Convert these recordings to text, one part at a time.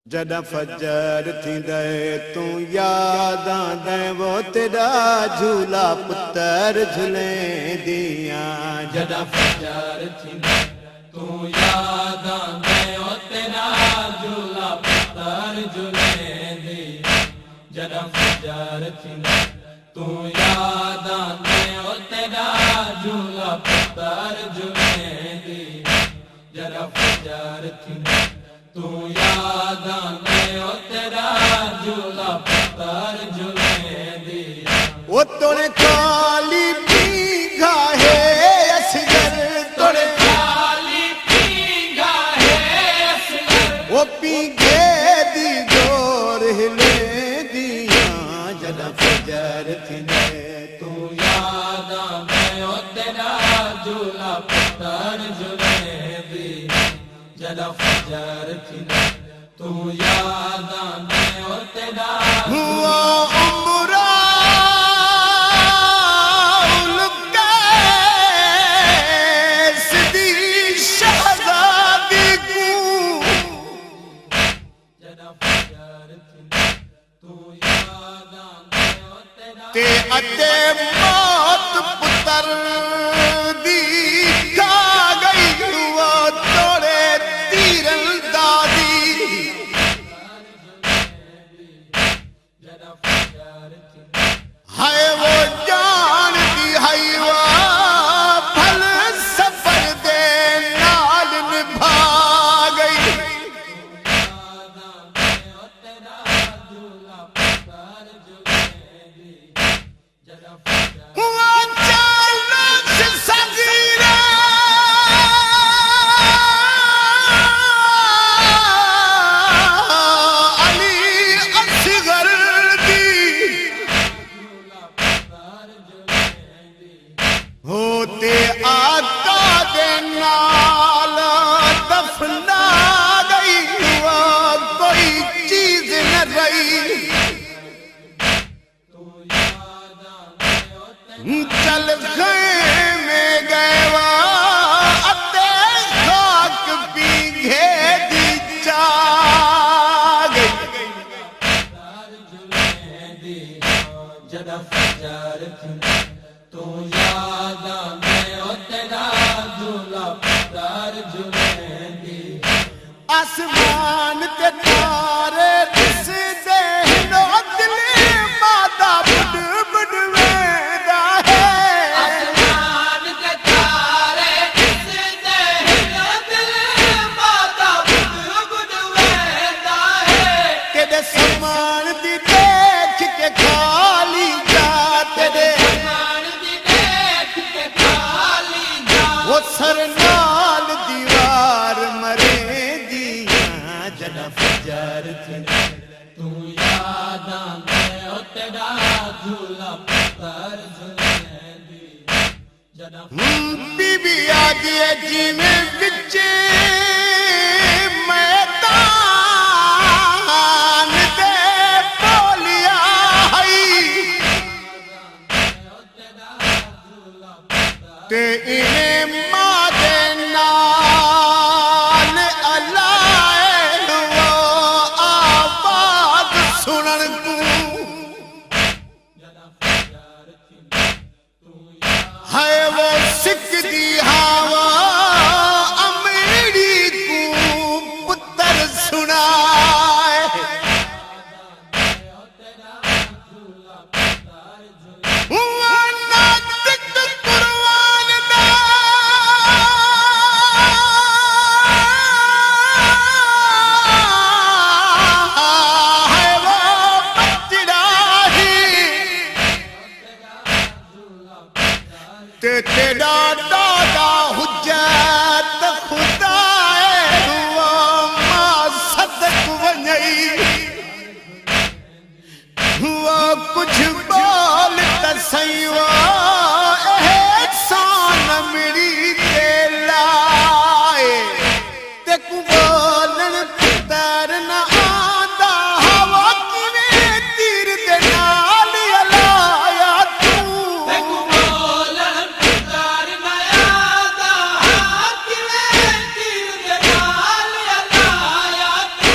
जदा फजर थींदे तू याद आंदे वो तेरा झूला पुत्र झूले दिया। जदा फजर थींदे तू याद आंदे वो तेरा झूला पुत्र झूले दिया। जदा फजर थींदे तू याद आंदे वो तेरा झूला पुत्र झूले दिया। जदा फजर थींदे तू याद आंदे ओ तेरा झूला पुत्र झूले दिया। वो तोड़े काली पींघा है असगर तोड़े काली पींघा है असगर। वो पींघे दी जोर हिले दिया। जदा फजर थींदे तू याद आंदे ओ तेरा झूला पुत्र झूले दिया। जदा फजर थींदे तू याद आंदे ओ तेरा हुआ उमरा उलके सिदी शहजादी को। जदा फजर थींदे तू याद आंदे ओ तेरा ते अते मौत पुत्र दी खा गई। हुआ तोड़े तीरंदाजी जदा फजर थींदे हाय वो जान दी हईवा फल सफर दे नाल निभा गई। याद आंदे ओ तेरा झूला पुत्र झूले दिया। जदा फजर हुआ चालक सगीरा अली असगर दी झूला पुत्र झूले दिया। होते आका दे नाल दफना गई। हुआ कोई चीज न रही। तू याद आंदे ओ तेरा चल गए में गए अते खाक पीघे दी चा गई। पुत्र झूले दिया। जदा फजर थींदे तू याद आंदे ओ तेरा झूला पुत्र झूले दिया। आसमान ते तारे दिसदे नो दिले मादा बुड बुड वेदा है। आसमान के तारे दिसदे हिन दिल माता बुड बुड वेंदा है। तेरे समान दी देख के खाली जा तेरे आसमान दी देख के खाली जा। वो सर नाल दीवार मरे दिया। जदा फजर थींदे तू याद आंदे ओ तेरा झूला पुत्र झूले दिया। जदा बीबी आदि जिमें बिच मैदान दे बोलिया हई। ओ तेरा झूला पुत्र ते इन्हें मां दे नाल अलाए वो आवाज सुनन को। जदा फजर थींदे तू याद है वो सिख दी हवा अमीरी को पुत्र सुनाए। ओ तेरा झूला पुत्र झूले हुआ नातिक कुर्बान दा है वो बचड़ा ही। ते तेरा दादा हुज्जत खुदा हुआ मां सदक वञई। हुआ कुछ बोल त सही वो एहसान मिली ते लाए। ते को बोलन पुत्र न आंदा हवा किवें तीर दे नाल अलाया तू। बोलन पुत्र न आंदा किवें तीर दे नाल अलाया तू।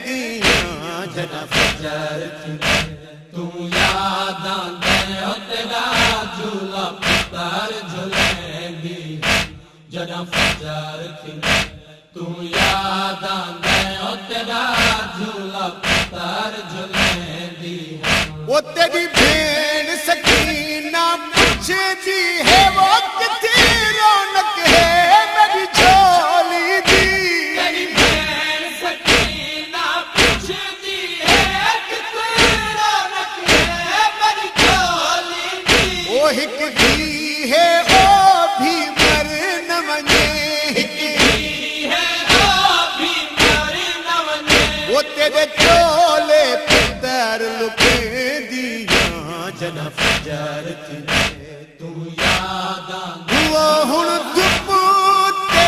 दियां जदा फजर थींदे तू याद आंदे ओ तेरा झूला पुतर झूलेंदी जदा फजर थींदे तू याद आंदे ओ तेरा झूला पुतर झूलेंदी वो तेरी भेण सकीना पुछदी है वो किथे रौनक है मेरी झोली दी तेरी भेण सकीना पुछदी है किथे रौनक है मेरी झोली दी ओ हिक धी है ओ भी मर न वञे है ओ भी मर न वञे वो तेरे चोले पुतर लुके दियां जदा फजर थींदे तू याद आंदे वो हुण धुप ते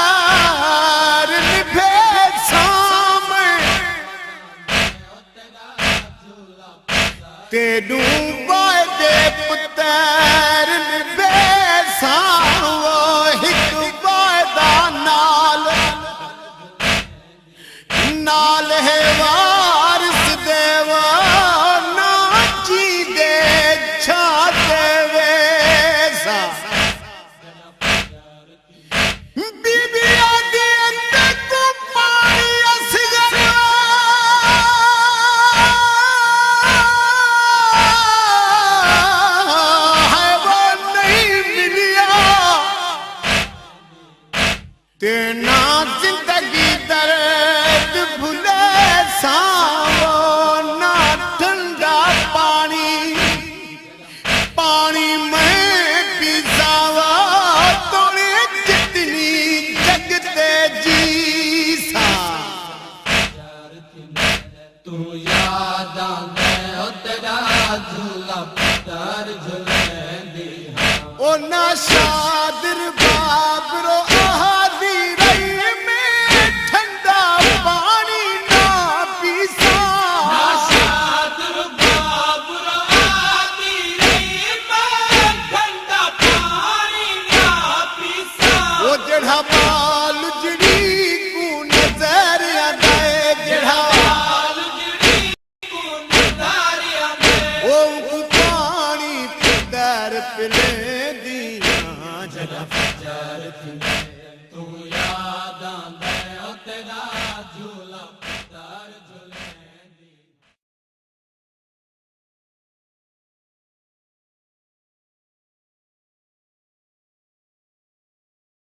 उमर निभे सामण ते डूबाए दे पुतर निभे सामो हिक वायदा नाल है वारिस देवा ना जी दे छा देवे सा बीबी आदि अंदे को पानी असगर है वो नहीं मिलिया ते ना जिंदगी दर्द भुले सावो ना ठंडा पानी पानी में पिसावा तोड़े जितनी जगते जी सा तू याद आंदे ओ तेरा झूला पुतर झूलेंदी ओ ना शादिर बाबरो आहादी रही में ठंडा पानी ना पीसा शादर बाबर आदि रही मैं ठंडा पानी ना पीसा वो जड़ा बाल जड़ी को नजर आए जड़ा लाल जड़ी को नदारिया में वो को पानी पुतर पिले दियां जदा फजर थींदे तू याद आंदे ओ तेरा झूला